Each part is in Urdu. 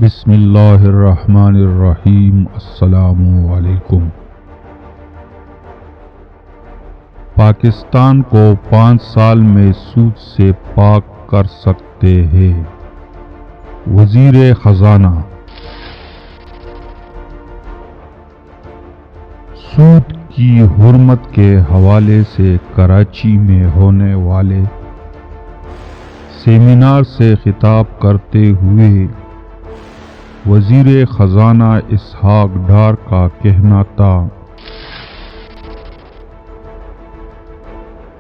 بسم اللہ الرحمن الرحیم۔ السلام علیکم۔ پاکستان کو 5 سال میں سود سے پاک کر سکتے ہیں، وزیر خزانہ۔ سود کی حرمت کے حوالے سے کراچی میں ہونے والے سیمینار سے خطاب کرتے ہوئے وزیر خزانہ اسحاق ڈار کا کہنا تھا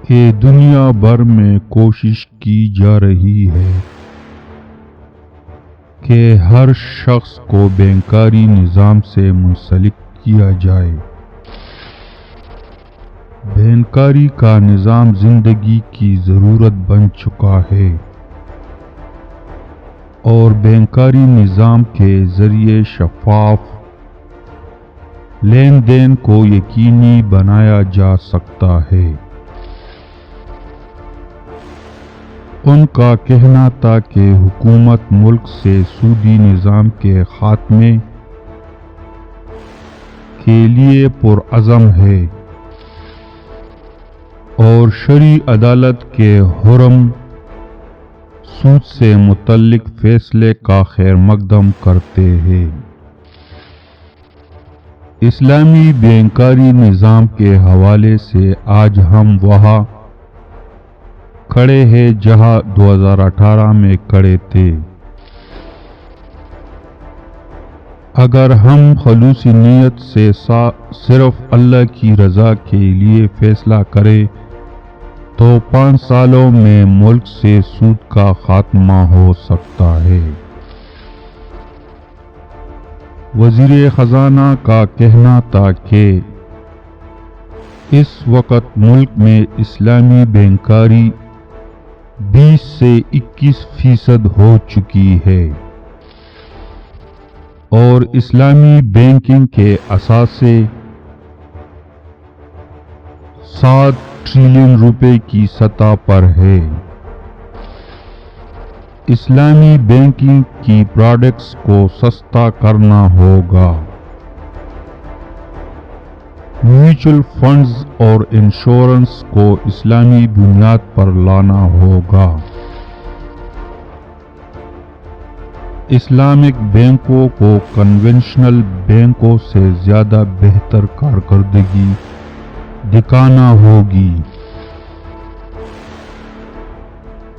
کہ دنیا بھر میں کوشش کی جا رہی ہے کہ ہر شخص کو بینکاری نظام سے منسلک کیا جائے۔ بینکاری کا نظام زندگی کی ضرورت بن چکا ہے اور بینکاری نظام کے ذریعے شفاف لین دین کو یقینی بنایا جا سکتا ہے۔ ان کا کہنا تھا کہ حکومت ملک سے سودی نظام کے خاتمے کے لیے پرعزم ہے اور شرعی عدالت کے حرم سود سے متعلق فیصلے کا خیر مقدم کرتے ہیں۔ اسلامی بینکاری نظام کے حوالے سے آج ہم وہاں کھڑے ہیں جہاں 2018 میں کھڑے تھے۔ اگر ہم خلوصی نیت سے صرف اللہ کی رضا کے لیے فیصلہ کریں تو 5 سالوں میں ملک سے سود کا خاتمہ ہو سکتا ہے۔ وزیر خزانہ کا کہنا تھا کہ اس وقت ملک میں اسلامی بینکاری 20 سے 21% ہو چکی ہے اور اسلامی بینکنگ کے اثاثے 7 ٹریلین روپے کی سطح پر ہے۔ اسلامی بینکنگ کی پروڈکٹس کو سستا کرنا ہوگا۔ میوچل فنڈز اور انشورنس کو اسلامی بنیاد پر لانا ہوگا۔ اسلامک بینکوں کو کنونشنل بینکوں سے زیادہ بہتر کارکردگی دکھانا ہوگی۔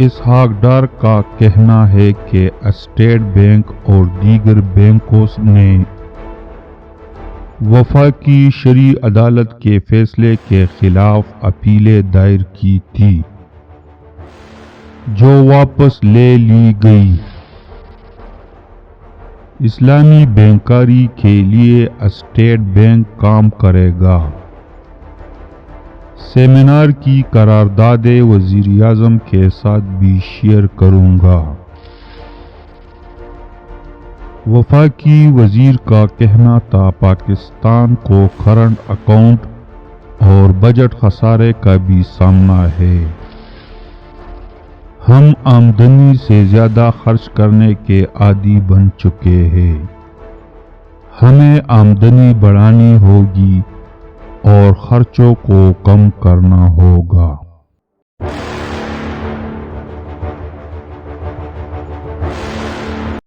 اسحاق ڈار کا کہنا ہے کہ اسٹیٹ بینک اور دیگر بینکوں نے وفاقی شرعی عدالت کے فیصلے کے خلاف اپیلیں دائر کی تھی جو واپس لے لی گئی۔ اسلامی بینکاری کے لیے اسٹیٹ بینک کام کرے گا۔ سیمینار کی قراردادیں وزیر اعظم کے ساتھ بھی شیئر کروں گا۔ وفاقی وزیر کا کہنا تھا پاکستان کو کرنٹ اکاؤنٹ اور بجٹ خسارے کا بھی سامنا ہے۔ ہم آمدنی سے زیادہ خرچ کرنے کے عادی بن چکے ہیں۔ ہمیں آمدنی بڑھانی ہوگی اور خرچوں کو کم کرنا ہوگا۔